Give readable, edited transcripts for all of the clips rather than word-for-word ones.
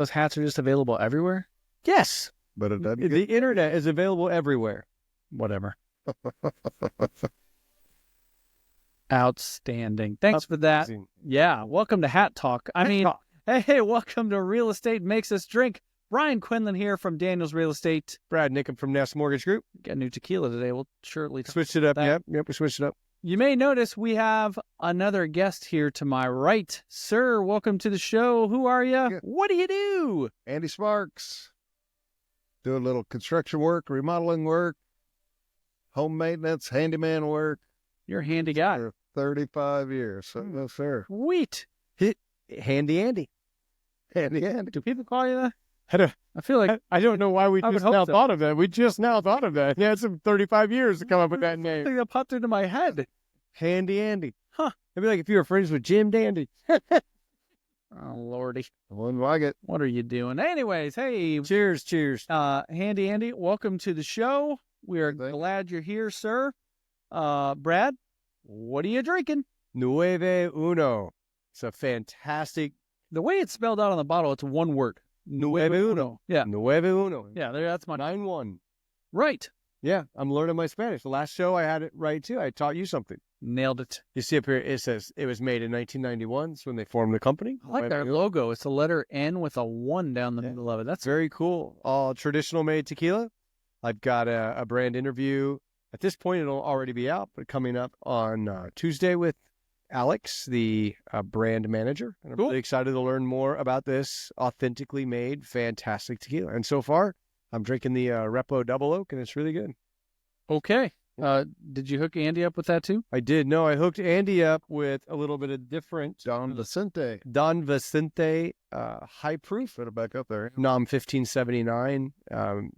Those hats are just available everywhere? Yes. But it doesn't. The internet is available everywhere. Whatever. Outstanding. Thanks for that. Amazing. Yeah. Welcome to Hat Talk. I mean, hey, welcome to Real Estate Makes Us Drink. Brian Quinlan here from Daniels Real Estate. Brad Nickham from Nest Mortgage Group. Got new tequila today. We'll shortly Switched it up. that. Yep, we switched it up. You may notice we have another guest here to my right. Sir, welcome to the show. Who are you? Good. What do you do? Andy Sparks. Do a little construction work, remodeling work, home maintenance, handyman work. You're a handy guy. For 35 years. So, no, sir. Sweet. Handy Andy. Handy Andy. Do people call you that? I feel like I don't know why we I would just hope now so. thought of that. We just now thought of that. Yeah, it's 35 years to come up with that name. something that popped into my head. Handy Andy. Huh. It'd be like if you were friends with Jim Dandy. Oh, Lordy. Wouldn't like it. What are you doing? Anyways, hey, Cheers, cheers. Handy Andy, welcome to the show. We are Thank you. glad you're here, sir. Brad, what are you drinking? Nueve Uno. It's a fantastic The way it's spelled out on the bottle, it's one word. Nueve Uno. Yeah. Nueve Uno. Yeah, that's my 9-1. right. Yeah, I'm learning my Spanish. The last show I had it right too. I taught you something. Nailed it. You see up here, it says it was made in 1991. It's when they formed the company. I like their logo. It's a letter N with a 1 down the middle of it. That's That's very cool. All traditional made tequila. I've got a brand interview. At this point, it'll already be out, but coming up on Tuesday with Alex, the brand manager. And I'm Cool. really excited to learn more about this authentically made, fantastic tequila. And so far, I'm drinking the Repo Double Oak, and it's really good. okay. Did you hook Andy up with that too? I did. No, I hooked Andy up with a little bit of different Don Vicente. Don Vicente high proof. Put it back up there. NOM 1579,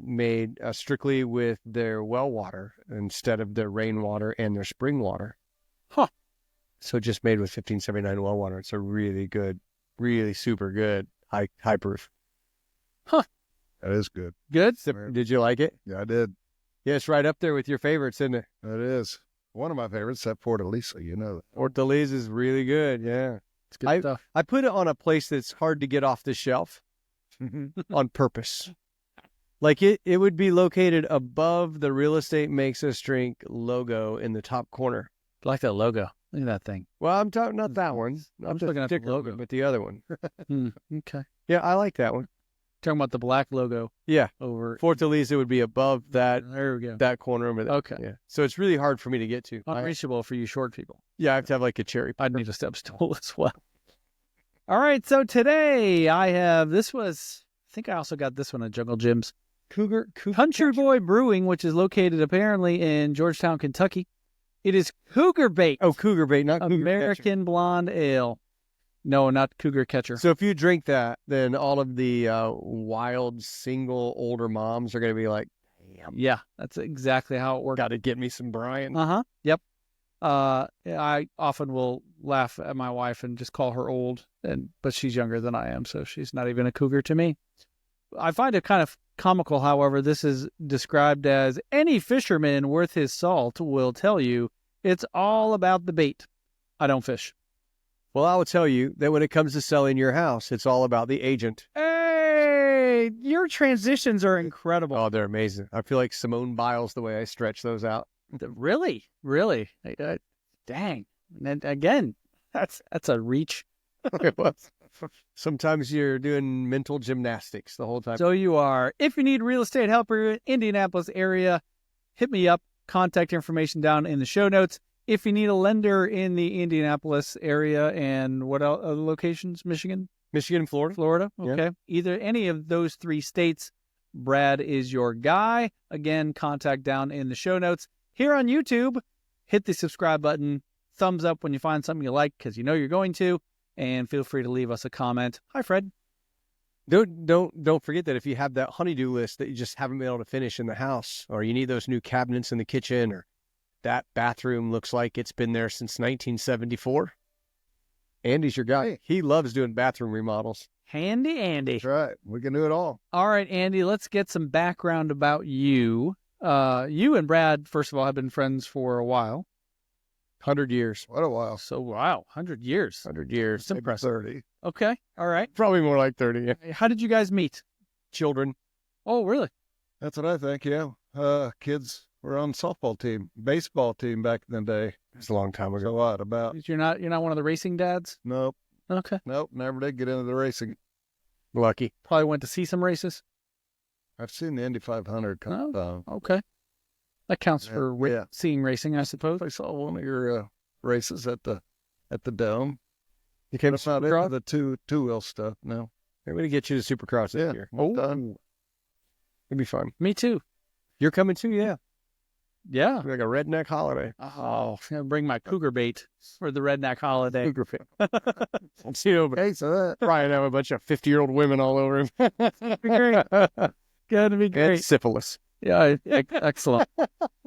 made strictly with their well water instead of their rainwater and their spring water. Huh. So just made with 1579 well water. It's a really good, really super good high proof. That is good. Good. Did you like it? Yeah, I did. Yeah, it's right up there with your favorites, isn't it? That is. One of my favorites, that Fortaleza, you know that. Orteliz is really good. Yeah. It's good stuff. I put it on a place that's hard to get off the shelf on purpose. Like it would be located above the Real Estate Makes Us Drink logo in the top corner. I like that logo. Look at that thing. Well, I'm talking not that one. I'm just looking at the sticker, logo. but the other one. Okay. Yeah, I like that one. Talking about the black logo Yeah, over. Fortaleza would be above that There we go. corner over there. Okay. Yeah, so it's really hard for me to get to. Unreachable for you short people. I have to have like a cherry. I'd need a step stool as well. All right. So today I have, I think I also got this one at Jungle Jim's. Cougar Country Boy Brewing, which is located apparently in Georgetown, Kentucky. It is Cougar Bait. Oh, Cougar Bait, not Cougar American Blonde Ale. No, not Cougar Catcher. So if you drink that, then all of the wild single older moms are going to be like, damn, Yeah, that's exactly how it works. got to get me some Brian. Yep. I often will laugh at my wife and just call her old, but she's younger than I am, so she's not even a cougar to me. I find it kind of comical, however, this is described as any fisherman worth his salt will tell you it's all about the bait. I don't fish. Well, I will tell you that when it comes to selling your house, it's all about the agent. Hey, your transitions are incredible. Oh, they're amazing. I feel like Simone Biles the way I stretch those out. Really? Really? Dang. And again, that's a reach. Sometimes you're doing mental gymnastics the whole time. So you are. If you need real estate help in Indianapolis area, hit me up. Contact information down in the show notes. If you need a lender in the Indianapolis area and what else, other locations? Michigan, Michigan, Florida. Florida. Yeah. Okay. Either any of those 3 states, Brad is your guy. Again, contact down in the show notes. Here on YouTube, hit the subscribe button. Thumbs up when you find something you like, because you know you're going to. And feel free to leave us a comment. Hi, Fred. Don't forget that if you have that honeydew list that you just haven't been able to finish in the house, or you need those new cabinets in the kitchen, or that bathroom looks like it's been there since 1974. Andy's your guy. Hey. He loves doing bathroom remodels. Handy Andy. That's right. We can do it all. All right, Andy, let's get some background about you. You and Brad, first of all, have been friends for a while. 100 years. What a while. So, wow, 100 years. 100 years. It's Maybe impressive. 30. Okay. All right. Probably more like 30. Yeah. How did you guys meet? Children. Oh, really? That's what I think, yeah. Kids were on softball team, baseball team back in the day. It's a long time ago. So what, about? You're not one of the racing dads? Nope, Okay. never did get into the racing. Lucky. Probably went to see some races. I've seen the Indy 500 come. Okay. That counts Yeah, for yeah. seeing racing, I suppose. I saw one of your races at the Dome. You came It's to not Supercross? into the two-wheel stuff, no. We're going to get you to Supercross this Yeah. year. Oh, Done. It'd be fun. me too. You're coming too? Yeah. Yeah. Like a redneck holiday. Oh, I'm gonna bring my cougar bait for the redneck holiday. Cougar fit. You know, but Hey, so that Brian have a bunch of 50-year-old women all over him. Great. Gonna be And great. syphilis. Yeah, excellent.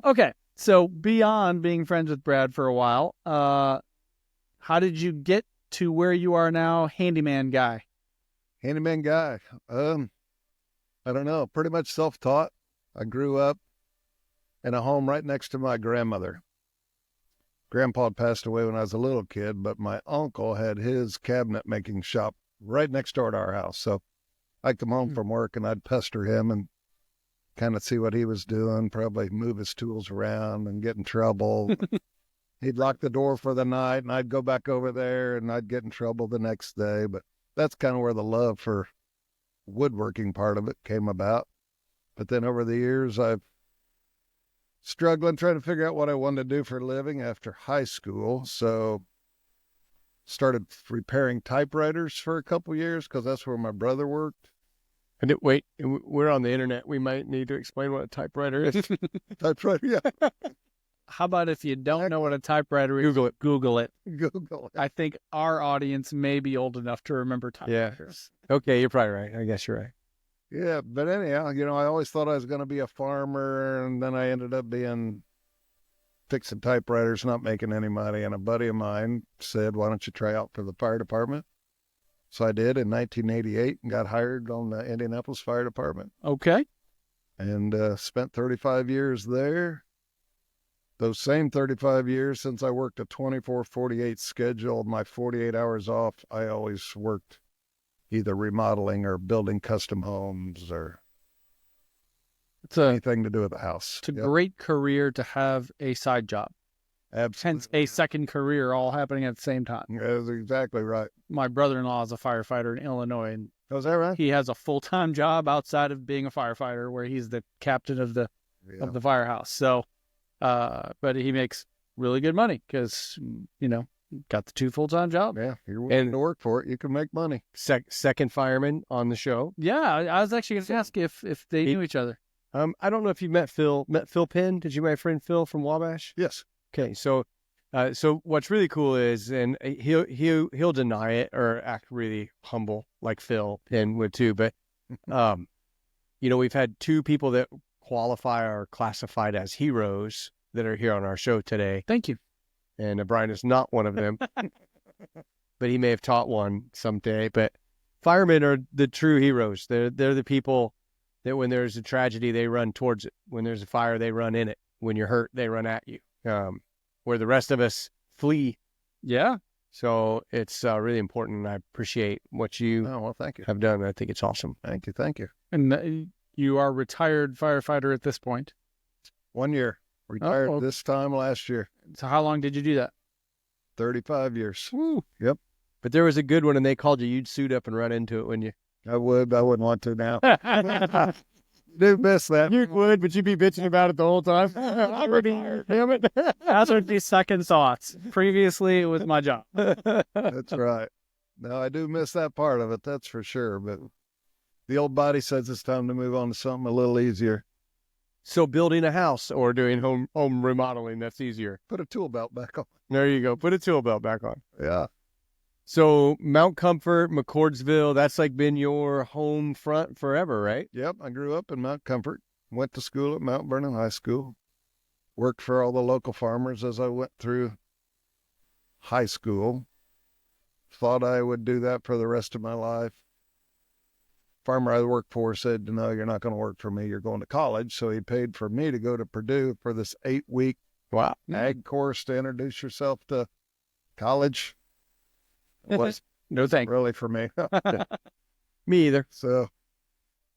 Okay, so beyond being friends with Brad for a while, how did you get to where you are now, handyman guy? handyman guy. I don't know, pretty much self-taught. I grew up in a home right next to my grandmother. Grandpa had passed away when I was a little kid, but my uncle had his cabinet making shop right next door to our house. So I'd come home from work and I'd pester him and kind of see what he was doing, probably move his tools around and get in trouble. He'd lock the door for the night and I'd go back over there and I'd get in trouble the next day. But that's kind of where the love for woodworking part of it came about. But then over the years, I've struggling trying to figure out what I wanted to do for a living after high school. So started repairing typewriters for a couple years because that's where my brother worked. And wait, we're on the internet. We might need to explain what a typewriter is. Typewriter, yeah. How about if you don't know what a typewriter is, Google it. Google it. Google it. I think our audience may be old enough to remember typewriters. Okay, you're probably right. I guess you're right. Yeah, but anyhow, I always thought I was going to be a farmer, and then I ended up being fixing typewriters, not making any money. And a buddy of mine said, "Why don't you try out for the fire department?" So I did in 1988 and got hired on the Indianapolis Fire Department Okay. and spent 35 years there. Those same 35 years, since I worked a 24/48 schedule, my 48 hours off, I always worked either remodeling or building custom homes or It's a anything to do with the house. it's a great career to have a side job. Hence Absolutely. a second career all happening at the same time. That's exactly right. My brother-in-law is a firefighter in Illinois, and Oh, is that right? he has a full-time job outside of being a firefighter where he's the captain of the firehouse. So, but he makes really good money because, got the two full-time jobs. Yeah, you're willing to work for it. You can make money. Second fireman on the show. Yeah, I was actually going to ask if they knew each other. I don't know if you met Phil. Met Phil Penn? Did you meet my friend Phil from Wabash? Yes. Okay, so what's really cool is, and he'll deny it or act really humble like Phil Penn would too. But we've had two people that qualify or classified as heroes that are here on our show today, Thank you. and Brian is not one of them, but he may have taught one someday. But firemen are the true heroes. They're the people that when there's a tragedy, they run towards it. When there's a fire, they run in it. When you're hurt, they run at you. Where the rest of us flee. Yeah. So it's really important, and I appreciate what you Oh, well, thank you. have done. I think it's awesome. Thank you. Thank you. And you are retired firefighter at this point. 1 year. Retired Oh. this time last year. So how long did you do that? 35 years. Woo. Yep. But there was a good one, and they called you. You'd suit up and run into it when you. I wouldn't want to now. Do miss that. You would, but you'd be bitching about it the whole time. I'm retired, damn it. That's what these second thoughts. Previously, it was my job. That's right. No, I do miss that part of it. That's for sure. But the old body says it's time to move on to something a little easier. So building a house or doing home remodeling, that's easier. Put a tool belt back on. There you go. Put a tool belt back on. Yeah. So Mount Comfort, McCordsville, that's like been your home front forever, right? Yep. I grew up in Mount Comfort. Went to school at Mount Vernon High School. Worked for all the local farmers as I went through high school. Thought I would do that for the rest of my life. Farmer I worked for said, "No, you're not going to work for me. You're going to college." So he paid for me to go to Purdue for this 8-week Wow. ag course to introduce yourself to college. It was No thanks. really for me. Me either. So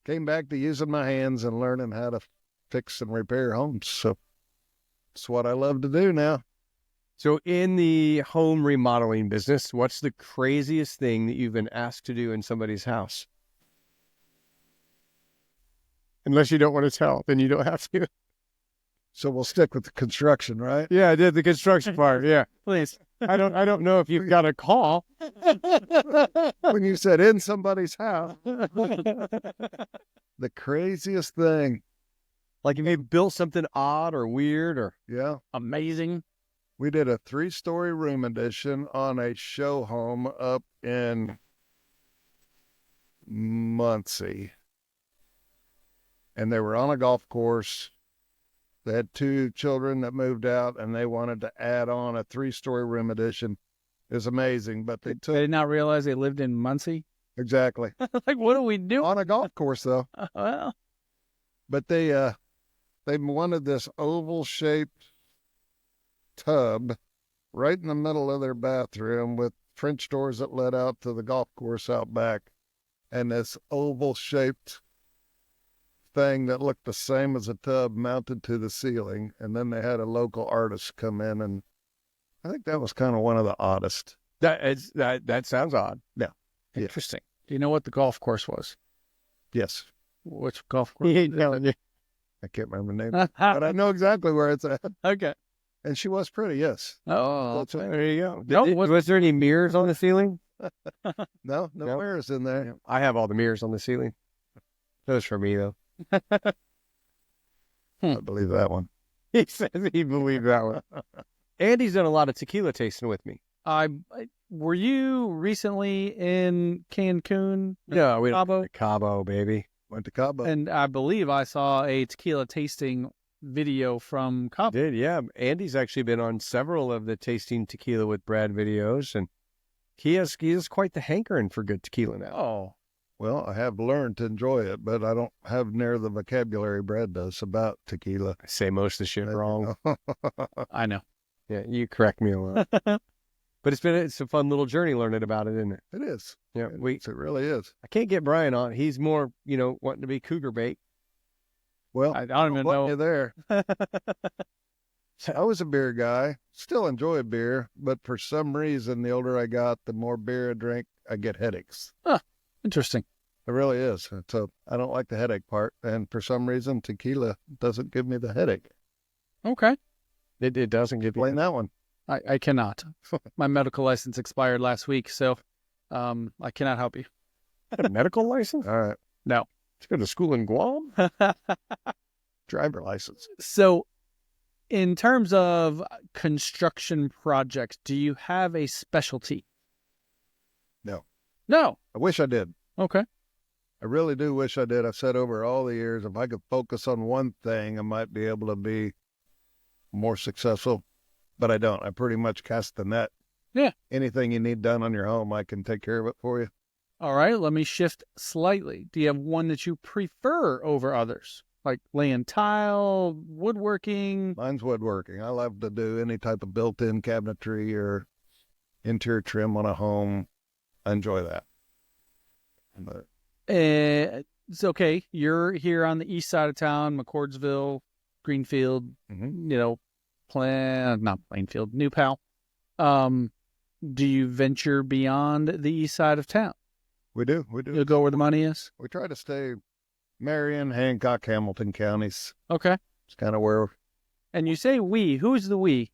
came back to using my hands and learning how to fix and repair homes. So it's what I love to do now. So in the home remodeling business, what's the craziest thing that you've been asked to do in somebody's house? Unless you don't want to tell, then you don't have to. So we'll stick with the construction, right? Yeah, I did the construction part. Yeah. Please. I don't know if you've got a call. When you said in somebody's house, the craziest thing. Like if you built something odd or weird or Yeah. Amazing. We did a 3-story room addition on a show home up in Muncie. And they were on a golf course. They had 2 children that moved out and they wanted to add on a 3-story room addition. It was amazing, but they I took did not realize they lived in Muncie. exactly Like, what do we do? on a golf course though. Well, But they wanted this oval shaped tub right in the middle of their bathroom with French doors that led out to the golf course out back, and this oval shaped thing that looked the same as a tub mounted to the ceiling. And then they had a local artist come in, and I think that was kind of one of the oddest. that sounds odd. Yeah. interesting. Do you know what the golf course was? Yes. Which golf course? He ain't telling you. I can't remember the name, but I know exactly where it's at. Okay. And she was pretty, yes. Oh, That's right. There you go. No, Was there any mirrors on the ceiling? No No. mirrors in there. Yeah. I have all the mirrors on the ceiling. Those for me though. I believe that one. He says he believed that one. Andy's done a lot of tequila tasting with me. Were you recently in Cancun? No, we don't. Cabo? Cabo, baby. Went to Cabo. And I believe I saw a tequila tasting video from Cabo. Did, yeah. Andy's actually been on several of the tasting tequila with Brad videos, and he has quite the hankering for good tequila now. Oh, Well, I have learned to enjoy it, but I don't have near the vocabulary Brad does about tequila. I say most of the shit wrong. I know. Yeah, you correct me a lot. But it's a fun little journey learning about it, isn't it? It is. Yeah, It really is. I can't get Brian on. He's more, wanting to be cougar bait. Well, I don't even putting know. you there. I was a beer guy, still enjoy beer, but for some reason, the older I got, the more beer I drink, I get headaches. Interesting. It really is. So I don't like the headache part. And for some reason, tequila doesn't give me the headache. Okay. It doesn't give Explain you. that one. I cannot. My medical license expired last week, so I cannot help you. A medical license? All right. No. Did you go to school in Guam? Driver license. So, in terms of construction projects, do you have a specialty? No. No. I wish I did. Okay. I really do wish I did. I've said over all the years, if I could focus on one thing, I might be able to be more successful, but I don't. I pretty much cast the net. Yeah. Anything you need done on your home, I can take care of it for you. All right. Let me shift slightly. Do you have one that you prefer over others? Like laying tile, woodworking? Mine's woodworking. I love to do any type of built-in cabinetry or interior trim on a home. I enjoy that. But It's okay. You're here on the east side of town, McCordsville, Greenfield, not Plainfield, New Pal. Do you venture beyond the east side of town? we do. You'll go where the money is? We try to stay Marion, Hancock, Hamilton counties. Okay. It's kind of where And you say we. Who's the we?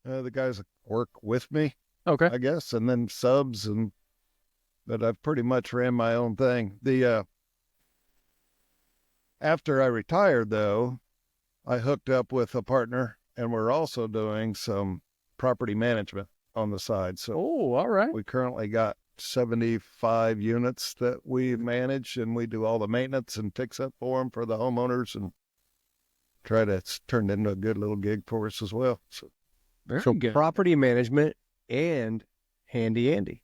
the guys that work with me, Okay. I guess, and then subs, but I've pretty much ran my own thing. After I retired, though, I hooked up with a partner, and we're also doing some property management on the side. So Oh, all right. we currently got 75 units that we manage, and we do all the maintenance and fix up for them for the homeowners, and try to turn it into a good little gig for us as well. So Very So good. property management and Handy Andy.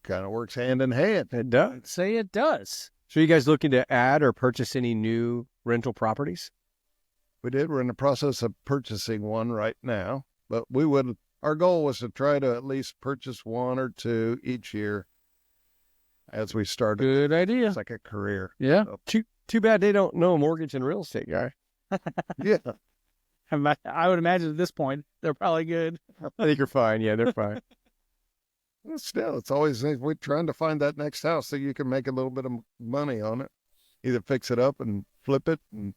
kind of works hand in hand. It does. Say it does. So you guys looking to add or purchase any new rental properties? We did. We're in the process of purchasing one right now, but our goal was to try to at least purchase one or two each year as we started. Good idea. It's like a career. Yeah. So, Too bad they don't know a mortgage and real estate guy. yeah. I would imagine at this point, they're probably good. I think you're fine. Yeah, they're fine. Well, still, it's always, we're trying to find that next house so you can make a little bit of money on it. Either fix it up and flip it and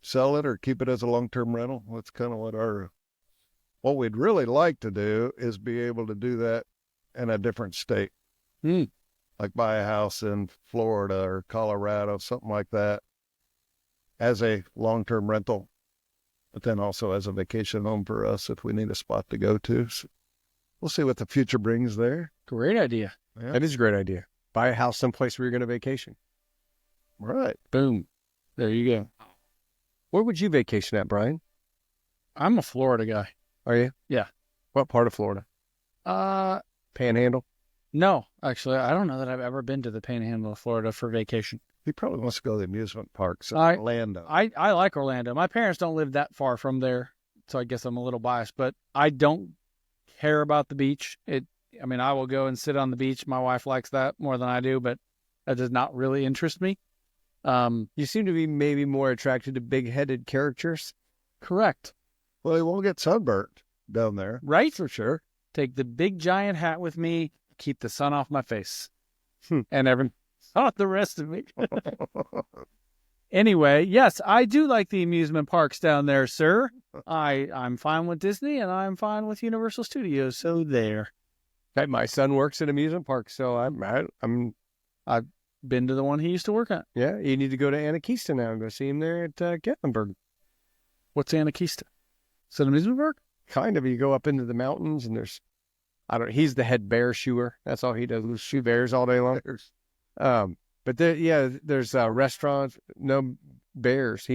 sell it or keep it as a long-term rental. That's kind of what we'd really like to do is be able to do that in a different state. Like buy a house in Florida or Colorado, something like that, as a long-term rental, but then also as a vacation home for us if we need a spot to go to. So we'll see what the future brings there. Great idea. Yeah. That is a great idea. Buy a house someplace where you're going to vacation. Right. Boom. There you go. Where would you vacation at, Brian? I'm a Florida guy. Are you? Yeah. What part of Florida? Panhandle? No, actually, I don't know that I've ever been to the Panhandle of Florida for vacation. He probably wants to go to the amusement parks in I- Orlando. I like Orlando. My parents don't live that far from there, so I guess I'm a little biased, but I don't care about the beach. I will go and sit on the beach. My wife likes that more than I do, but that does not really interest me. You seem to be maybe more attracted to big-headed characters. Correct. Well, he won't get sunburnt down there. Right? For sure. Take the big giant hat with me, keep the sun off my face. And all the rest of me. Anyway, yes, I do like the amusement parks down there, sir. I'm fine with Disney and I'm fine with Universal Studios, so there. My son works at amusement parks, so I've been to the one he used to work at. yeah, you need to go to Anakista now and go see him there at Gatlinburg. What's Anakista? Is it an amusement park? Kind of. You go up into the mountains and he's the head bear shoer. That's all he does, is shoe bears all day long. But there's restaurants, no bears.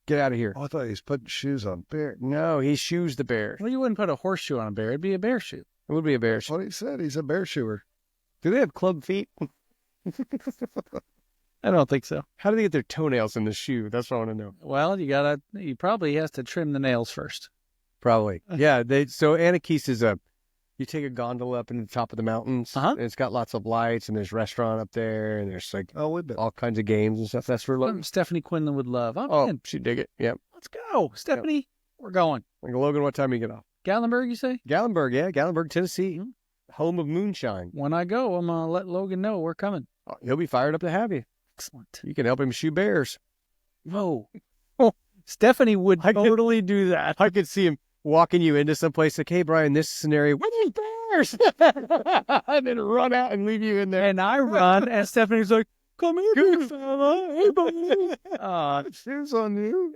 Get out of here. Oh, I thought he was putting shoes on bear. No, he shoes the bear. Well, you wouldn't put a horseshoe on a bear. It'd be a bear shoe. It would be a bear That's shoe. what he said. He's a bear shoer. Do they have club feet? I don't think so. How do they get their toenails in the shoe? That's what I want to know. Well, he probably has to trim the nails first. Probably. Yeah. So Anakis is you take a gondola up into the top of the mountains. Uh-huh. And it's got lots of lights and there's a restaurant up there and there's like we've been. all kinds of games and stuff. That's for Something Stephanie Quinlan would love. Oh, Man, she'd dig it. Yep. let's go. Stephanie, we're going. Like Logan, what time do you get off? Gatlinburg, you say? Gatlinburg, Tennessee. Mhm. Home of moonshine. When I go, I'm going to let Logan know we're coming. Oh, he'll be fired up to have you. Excellent. You can help him shoe bears. Whoa. Stephanie would totally do that. I could see him walking you into someplace like, hey, Brian, this scenario, what are bears? And then run out and leave you in there. And I run, and Stephanie's like, come here, big fella. Hey, buddy. Shoes on you.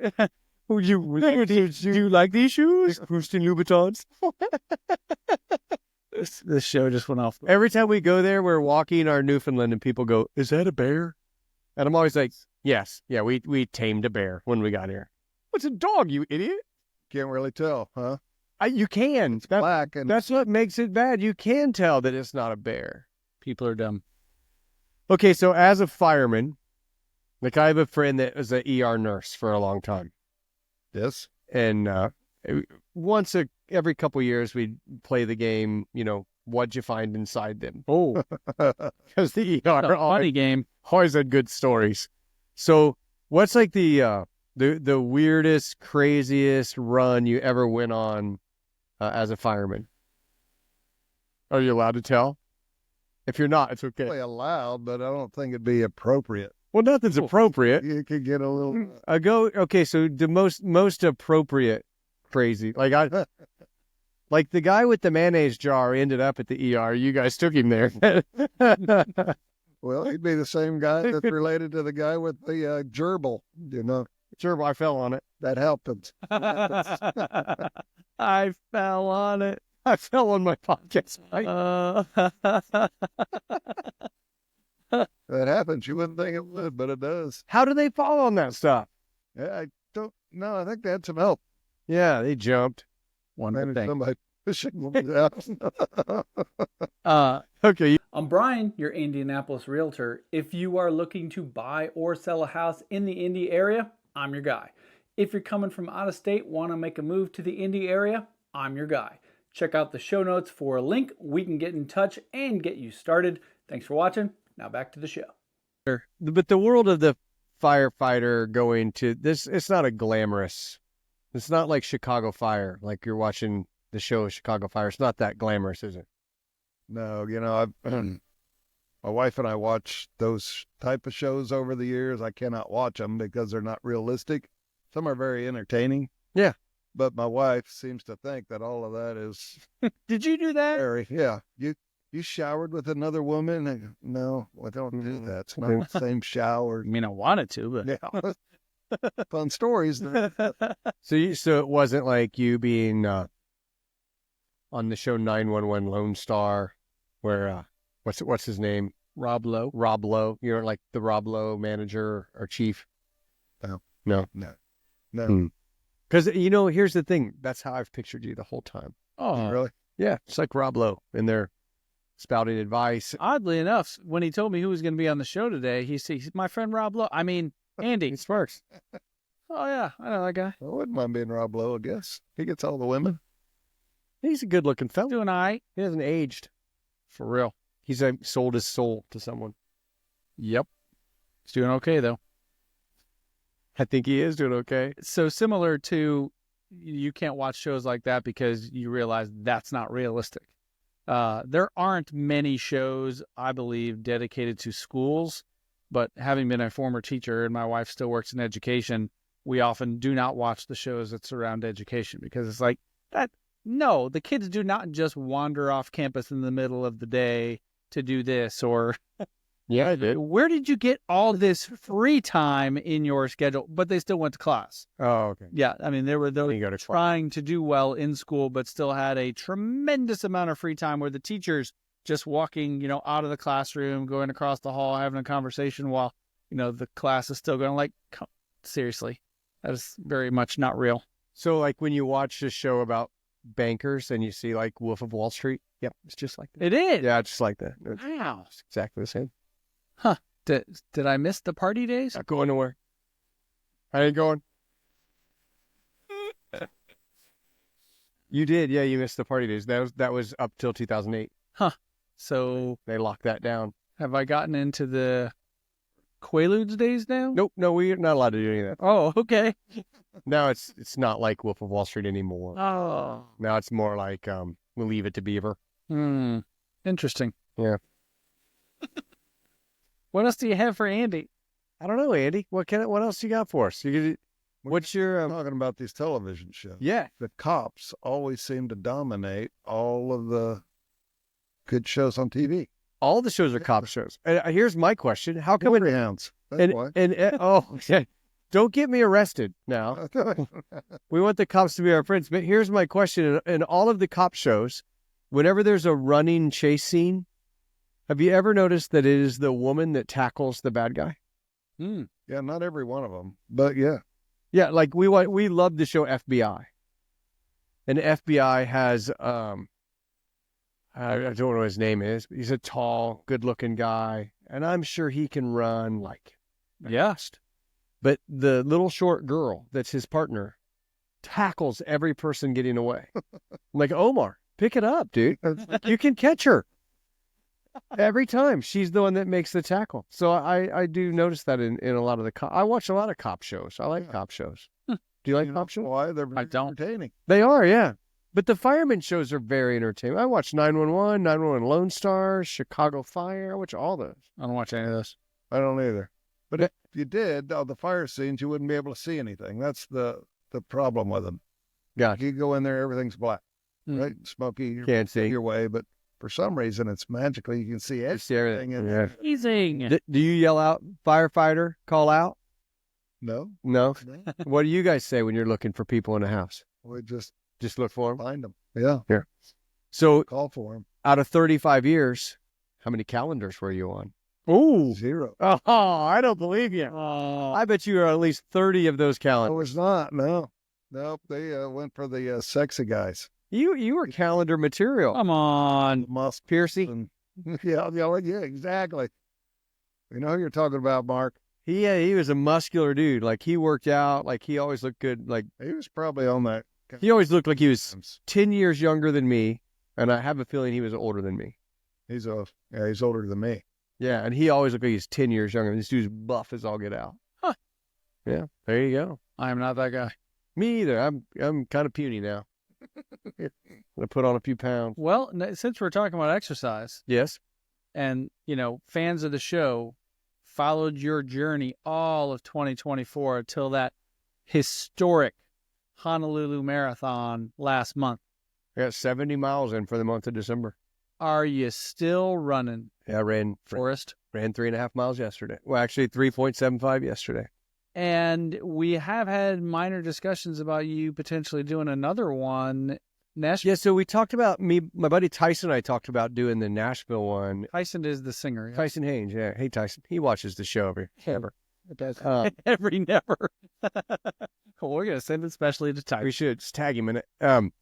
Do you like these shoes? Christian Louboutins. This show just went off. Every time we go there, we're walking our Newfoundland and people go, is that a bear? And I'm always like, yes. Yeah, we tamed a bear when we got here. What's a dog, you idiot? Can't really tell, huh? You can. Black and That's what makes it bad. You can tell that it's not a bear. People are dumb. Okay, so as a fireman, like I have a friend that was an ER nurse for a long time. this. And every couple years, we'd play the game, what'd you find inside them? Oh, Because the a ER funny game. always had good stories. So what's like the weirdest, craziest run you ever went on as a fireman? Are you allowed to tell? If you're not, it's okay. Probably allowed, but I don't think it'd be appropriate. Well, nothing's appropriate. You could get a little. Okay, so the most appropriate crazy, like like the guy with the mayonnaise jar ended up at the ER. You guys took him there. Well, he'd be the same guy that's related to the guy with the gerbil. Sure, I fell on it. That helped him. I fell on it. I fell on my podcast. That happens. You wouldn't think it would, but it does. How do they fall on that stuff? Yeah, I don't know. I think they had some help. Yeah, they jumped. One Maybe thing. somebody pushing them out. Okay. I'm Brian, your Indianapolis realtor. If you are looking to buy or sell a house in the Indy area, I'm your guy. If you're coming from out of state, want to make a move to the Indy area, I'm your guy. Check out the show notes for a link. We can get in touch and get you started. Thanks for watching. Now back to the show. But the world of the firefighter going to this, it's not a glamorous. It's not like Chicago Fire, like you're watching the show Chicago Fire. It's not that glamorous, is it? No, my wife and I watch those type of shows over the years. I cannot watch them because they're not realistic. Some are very entertaining. Yeah. But my wife seems to think that all of that is Did you do that? very, yeah. You showered with another woman? And, no, I don't do that. It's not the same shower. I mean, I wanted to, but Yeah. Fun stories. So it wasn't like you being on the show 911 Lone Star, where what's his name? Rob Lowe. Rob Lowe. You're like the Rob Lowe manager or chief. No. Because here's the thing. That's how I've pictured you the whole time. Oh, Really? Yeah, it's like Rob Lowe in there spouting advice. Oddly enough, when he told me who was going to be on the show today, he's my friend Rob Lowe. I mean, Andy. It sparks. Oh, yeah. I know that guy. I wouldn't mind being Rob Lowe, I guess. He gets all the women. He's a good-looking fella. Doing all right. He hasn't aged. For real. He's sold his soul to someone. Yep. He's doing okay, though. I think he is doing okay. So similar to you can't watch shows like that because you realize that's not realistic. There aren't many shows, I believe, dedicated to schools, but having been a former teacher and my wife still works in education, we often do not watch the shows that surround education because it's like that. No, the kids do not just wander off campus in the middle of the day to do this or Yeah, I did. where did you get all this free time in your schedule? But they still went to class. Oh, okay. Yeah, I mean, there were those You go to class. trying to do well in school, but still had a tremendous amount of free time where the teacher's just walking, out of the classroom, going across the hall, having a conversation while, the class is still going. Like, seriously, that is very much not real. So, like, when you watch a show about bankers and you see, like, Wolf of Wall Street, yep, it's just like that. It is. Yeah, it's just like that. It's Wow. exactly the same. Did I miss the party days? Not going nowhere. I ain't going. You did, yeah. You missed the party days. That was up till 2008. So They locked that down. have I gotten into the Quaaludes days now? Nope, no, we're not allowed to do any of that. Oh, okay. Now it's not like Wolf of Wall Street anymore. Oh. Now it's more like we'll leave it to Beaver. Interesting. Yeah. What else do you have for Andy? I don't know, Andy. What else you got for us? What's your talking about these television shows? yeah? The cops always seem to dominate all of the good shows on TV. All the shows are cop shows. And here's my question: how come Greyhounds. That's why. yeah, don't get me arrested now. We want the cops to be our friends. But here's my question: in all of the cop shows, whenever there's a running chase scene, have you ever noticed that it is the woman that tackles the bad guy? Yeah, not every one of them, but yeah. Yeah, like we love the show FBI, and FBI has I don't know what his name is, but he's a tall, good-looking guy, and I'm sure he can run like fast. But the little short girl that's his partner tackles every person getting away. I'm like, Omar, pick it up, dude. You can catch her. Every time she's the one that makes the tackle. So I do notice that in a lot of the I watch a lot of cop shows. I like cop shows. Do you like cop shows? Why? They're I don't. entertaining. They are, yeah. But the fireman shows are very entertaining. I watch 911, 911 Lone Star, Chicago Fire. I watch all those. I don't watch any of those. I don't either. But if you did, the fire scenes, you wouldn't be able to see anything. That's the problem with them. Yeah. You go in there, everything's black, right? Smoky, Can't see. your way, but for some reason, it's magically, you can see You see everything. everything. Yeah. Amazing. Do you yell out, firefighter, call out? No, No. What do you guys say when you're looking for people in a house? we just Just look for them. find them. Yeah, So call for them. out of 35 years, how many calendars were you on? Ooh. 0. Oh, I don't believe you. I bet you are at least 30 of those I calendars. was not. No, nope. They went for the sexy guys. You were calendar material. Come on. Musk Piercy, and yeah, exactly. You know who you're talking about, Mark. He was a muscular dude. Like, he worked out. Like, he always looked good. Like, He was probably on that. he always looked like he was 10 years younger than me. And I have a feeling he was older than me. He's older than me. Yeah, and he always looked like he's 10 years younger. This dude's buff as all get out. Huh. Yeah, there you go. I am not that guy. Me either. I'm kind of puny now. I put on a few pounds. Well, since we're talking about exercise, Yes. and fans of the show followed your journey all of 2024 until that historic Honolulu Marathon last month. I got 70 miles in for the month of December. Are you still running, Yeah, I ran Forrest? 3.5 miles yesterday. Well, actually 3.75 yesterday. And we have had minor discussions about you potentially doing another one. Nashville. Yeah, so we talked about my buddy Tyson and I talked about doing the Nashville one. Tyson is the singer. Yeah. Tyson Haynes, yeah. Hey, Tyson. He watches the show every ever. It does. Every never. Well, we're going to send it specially to Tyson. We should just tag him in it.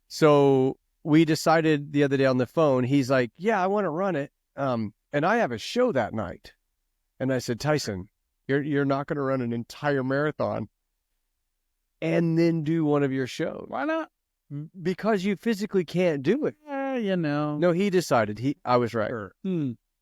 So we decided the other day on the phone, he's like, yeah, I want to run it. And I have a show that night. And I said, Tyson, you're not going to run an entire marathon and then do one of your shows. Why not? Because you physically can't do it. No, he decided. I was right. Sure.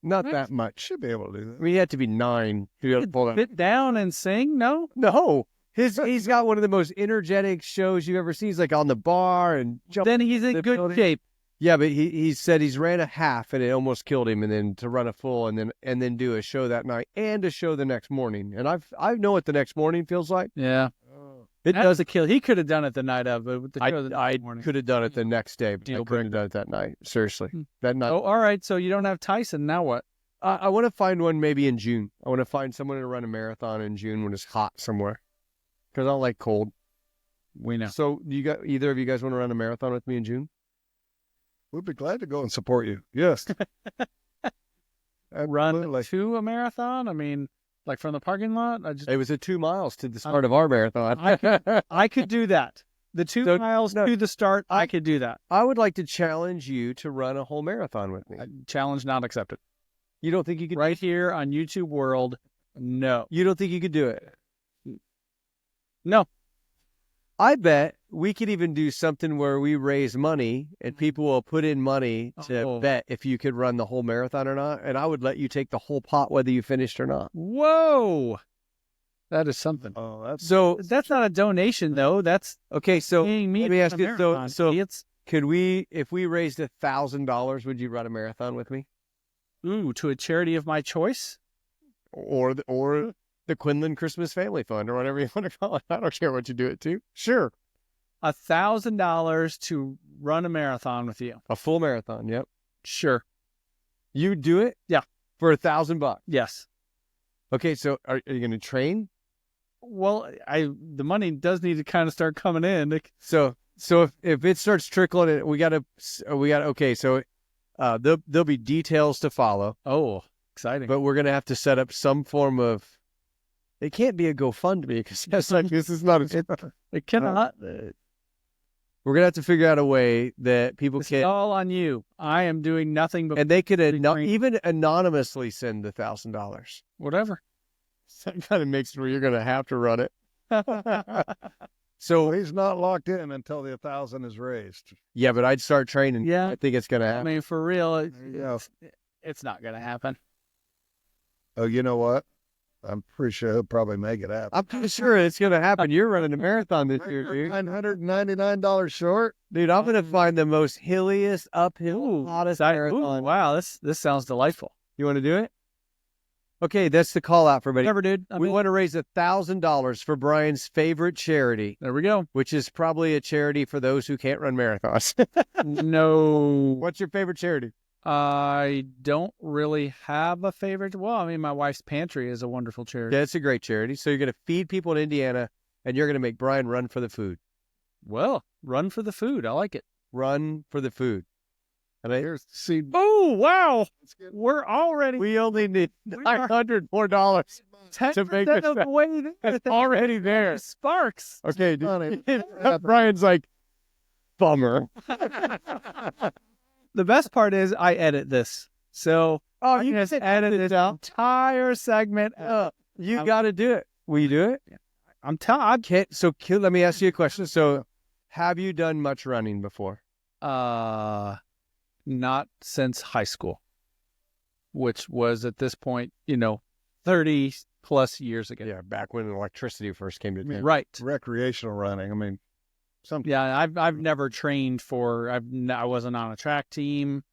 Not that much. Should be able to do that. I mean, he had to be 9 to be able to pull that. Sit down and sing? No? No. He's got one of the most energetic shows you've ever seen. He's like on the bar and jumping. Then he's in the good building. shape. Yeah, but he said he's ran a half and it almost killed him, and then to run a full and then do a show that night and a show the next morning. And I know what the next morning feels like. Yeah. It That's does. a kill. He could have done it the night of, but with the show the I next morning. could have done it the next day, but I Deal couldn't have done it that night. Seriously, that night. Oh, all right. So you don't have Tyson. Now what? I want to find one maybe in June. I want to find someone to run a marathon in June when it's hot somewhere, because I don't like cold. We know. So either of you guys want to run a marathon with me in June? We'd be glad to go and support you. Yes. Run Absolutely. to a marathon? I mean, like from the parking lot? It was at 2 miles to the start of our marathon. I could do that. The 2 miles to the start, I could do that. I would like to challenge you to run a whole marathon with me. Challenge not accepted. You don't think you could? Right here on YouTube World, no. You don't think you could do it? No. I bet we could even do something where we raise money and people will put in money to bet if you could run the whole marathon or not. And I would let you take the whole pot whether you finished or not. Whoa. That is something. Oh, That's not a donation, though. That's okay. So paying me let me to ask run a you. marathon. So Idiots. could we, if we raised $1,000, would you run a marathon with me? Ooh, to a charity of my choice? Or the Quinlan Christmas Family Fund, or whatever you want to call it. I don't care what you do it to. Sure. $1,000 to run a marathon with you. A full marathon. Yep. Sure. You do it? Yeah. For $1,000. Yes. Okay. So are you going to train? Well, the money does need to kind of start coming in. So if it starts trickling, okay. So there'll be details to follow. Oh, exciting. But we're going to have to set up some form of, it can't be a GoFundMe because this is not it cannot. We're going to have to figure out a way that people It's can. all on you. I am doing nothing but. And they could even anonymously send $1,000. Whatever. That kind of makes it where you're going to have to run it. So he's not locked in until the 1,000 is raised. Yeah, but I'd start training. Yeah. I think it's going to I happen. mean, for real, Yeah. it's not going to happen. Oh, you know what? I'm pretty sure he'll probably make it happen. I'm pretty sure it's going to happen. You're running a marathon this year, dude. $999 short. Dude, I'm going to find the most hilliest, uphill, hottest marathon. Wow, this sounds delightful. You want to do it? Okay, that's the call out for everybody. Whatever, dude. We want to raise $1,000 for Brian's favorite charity, There we go. which is probably a charity for those who can't run marathons. No, What's your favorite charity? I don't really have a favorite. Well, I mean, my wife's pantry is a wonderful charity. Yeah, it's a great charity. So you're going to feed people in Indiana, and you're going to make Brian run for the food. Well, run for the food. I like it. Run for the food. And Here's see. Oh, wow. We're already we only need $900 more to make 10% this. of the way there. It's already there. Sparks. Okay, Funny. Brian's like, bummer. The best part is I edit this. So Oh, I you just just edit this entire segment up. You got to do it. Will you do it? I'm telling. I Can't. So let me ask you a question. So, have you done much running before? not since high school, which was at this point, 30 plus years ago. Yeah, back when electricity first came to town. Right. Recreational running. I mean, Yeah, I've never trained for. I wasn't on a track team.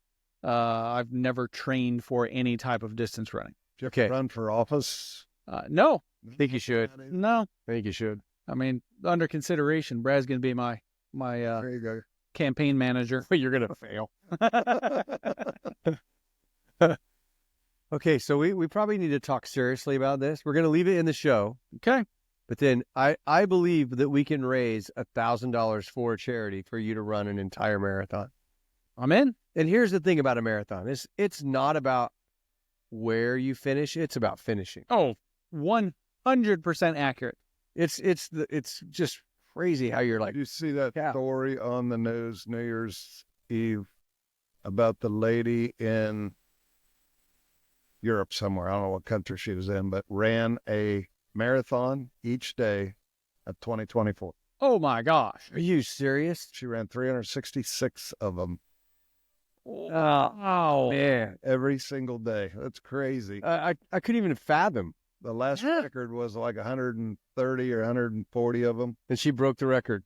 I've never trained for any type of distance running. Okay. Run for office. No, I think you should. no. I think you should. I mean, under consideration, Brad's going to be my There you go. campaign manager. But you're gonna fail. Okay, so we probably need to talk seriously about this. We're gonna leave it in the show, Okay. but then I believe that we can raise $1,000 for a charity for you to run an entire marathon. I'm in. And here's the thing about a marathon: it's not about where you finish; it's about finishing. Oh, 100% accurate. It's just crazy how you're like, Did you see that Yeah. story on the news New Year's Eve about the lady in Europe somewhere? I don't know what country she was in, but ran a marathon each day of 2024. Oh my gosh. are you serious? She ran 366 of them Oh, Man, every single day. That's crazy. I couldn't even fathom. The last Yeah. record was like 130 or 140 of them, And she broke the record.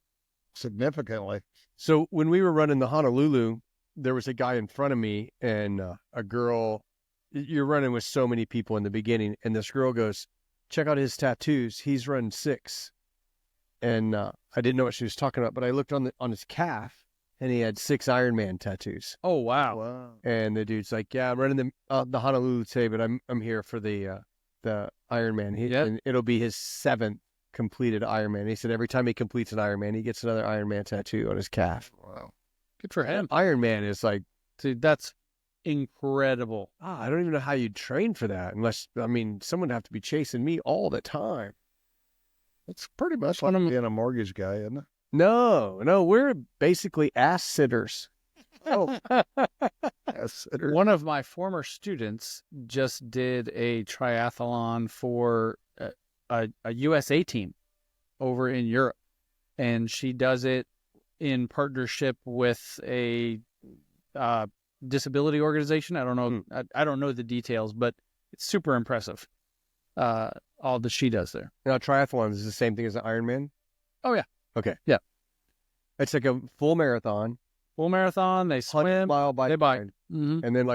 significantly. So when we were running the Honolulu, there was a guy in front of me and a girl. You're running with so many people in the beginning, and this girl goes, "Check out his tattoos. He's run 6." And I didn't know what she was talking about, but I looked on his calf, and he had 6 Ironman tattoos. oh wow. Wow. And the dude's like, "Yeah, I'm running the Honolulu today, but I'm here for the Ironman. Yep. And it'll be his 7th completed Ironman." He said every time he completes an Ironman, he gets another Ironman tattoo on his calf. Wow. Good for him. Ironman is like, Dude, that's incredible. I don't even know how you'd train for that unless, someone would have to be chasing me all the time. It's pretty much One like of 'em- being a mortgage guy, isn't it? No, we're basically ass sitters. Oh, yes. One of my former students just did a triathlon for a USA team over in Europe, and she does it in partnership with a disability organization. I don't know. I don't know the details, but it's super impressive. All that she does there. Now, triathlon is the same thing as an Ironman? Oh, yeah. Okay. Yeah. It's like a full marathon, Full marathon. They 100 swim. mile bike They bike. ride, Hmm. and then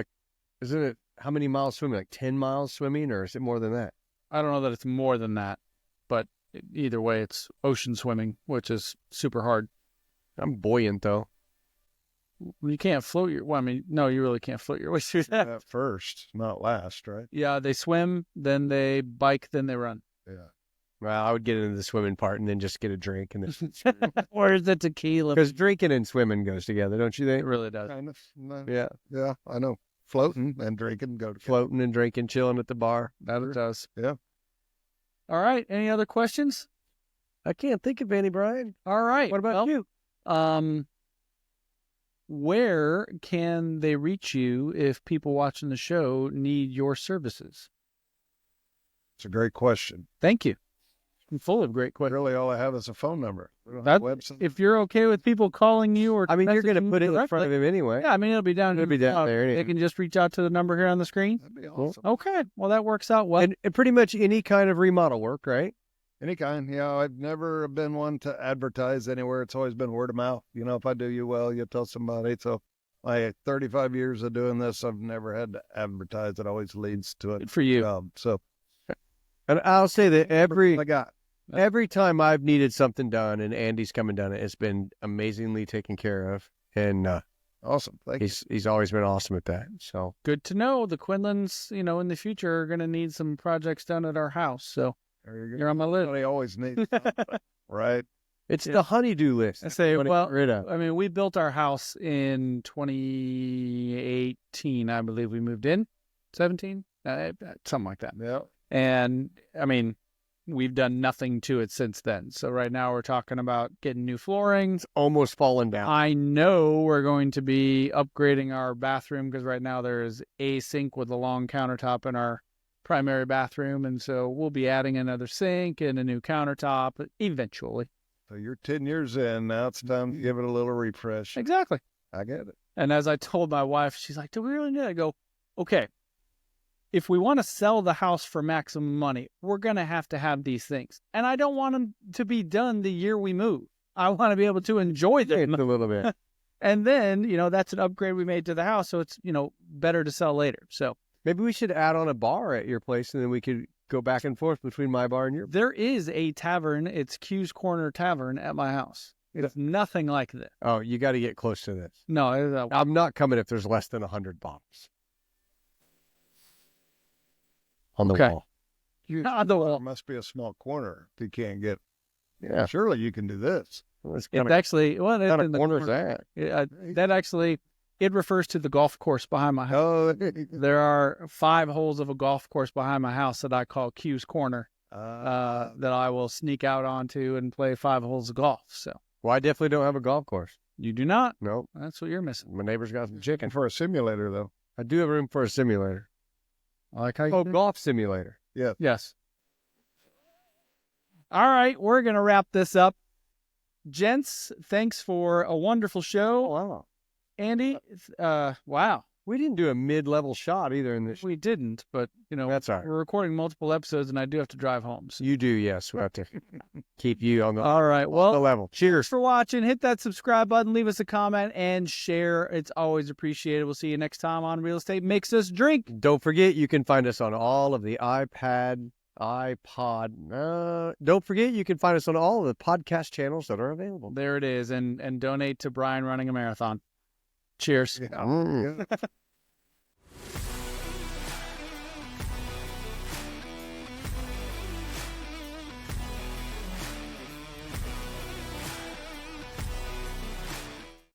isn't it how many miles swimming? Like 10 miles swimming, or is it more than that? I don't know that it's more than that, but either way, it's ocean swimming, which is super hard. I'm buoyant though. You can't float your. Well, I mean, no, you really can't float your way through that. At first, not last, right? Yeah, they swim, then they bike, then they run. Yeah. Well, I would get into the swimming part and then just get a drink, and then Or is it tequila? because drinking and swimming goes together, don't you It think? really does. Kind of. No. Yeah, Yeah, I know. Floating and drinking go together. floating and drinking, chilling at the bar. That it does. Yeah. All right. Any other questions? I can't think of any, Brian. All right. What about you? Where can they reach you if people watching the show need your services? It's a great question. Thank you. I'm full of great questions. Really, all I have is a phone number. We don't That- have a website. If you're okay with people calling you or You're going to messaging put it in directly- front of him anyway. Yeah, I mean, it'll be down. It'll be down there They anyway. can just reach out to the number here on the screen. That'd be awesome. Okay. Well, that works out well. And pretty much any kind of remodel work, right? Any kind. Yeah, I've never been one to advertise anywhere. It's always been word of mouth. If I do you well, you tell somebody. So my 35 years of doing this, I've never had to advertise. It always leads to a Good for you. job. So And I'll say that I got. every time I've needed something done and Andy's come and done it, it's been amazingly taken care of. And Awesome. Thank you. he's always been awesome at that. So Good to know. The Quinlans, in the future are going to need some projects done at our house. So There you go. you're on my list. Somebody always needs something, right? it's Yeah. the honeydew list. I say, Wanna well, get rid of. I mean, we built our house in 2018. I believe we moved in 17, something like that. Yeah. And I mean, we've done nothing to it since then. So right now we're talking about getting new flooring. Almost fallen down. I know we're going to be upgrading our bathroom because right now there is a sink with a long countertop in our primary bathroom, and so we'll be adding another sink and a new countertop eventually. So you're 10 years in. Now it's time to give it a little refresh. Exactly. I get it. And as I told my wife, she's like, do we really need it? I go, okay, if we want to sell the house for maximum money, we're going to have these things. And I don't want them to be done the year we move. I want to be able to enjoy them a little bit. And then, that's an upgrade we made to the house. So it's, better to sell later. So maybe we should add on a bar at your place, and then we could go back and forth between my bar and your bar. There is a tavern. It's Q's Corner Tavern at my house. It's nothing like this. Oh, you got to get close to this. No, I'm not coming if there's less than 100 bottles on the wall. On the There wall. must be a small corner if you can't get. Yeah. Surely you can do this. It's actually, well, it's What kind in of the corner is corner. that? That actually, it refers to the golf course behind my house. Oh, There are 5 holes of a golf course behind my house that I call Q's Corner, that I will sneak out onto and play 5 holes of golf. So Well, I definitely don't have a golf course. you do not. No, That's what you're missing. my neighbor's got some chicken. for a simulator though. I do have room for a simulator. I like how Oh, golf simulator. Yes. All right, we're going to wrap this up. Gents, thanks for a wonderful show. Wow. Andy, wow. We didn't do a mid-level shot either in this. We didn't, but, That's all right. we're recording multiple episodes and I do have to drive home. So. You do, yes. We have to keep you on the, All right, the well, level. thanks Cheers. for watching. Hit that subscribe button, leave us a comment, and share. It's always appreciated. We'll see you next time on Real Estate Makes Us Drink. Don't forget, you can find us on all of the iPod. Don't forget, you can find us on all of the podcast channels that are available. There it is, and donate to Brian running a marathon. Cheers. Yeah.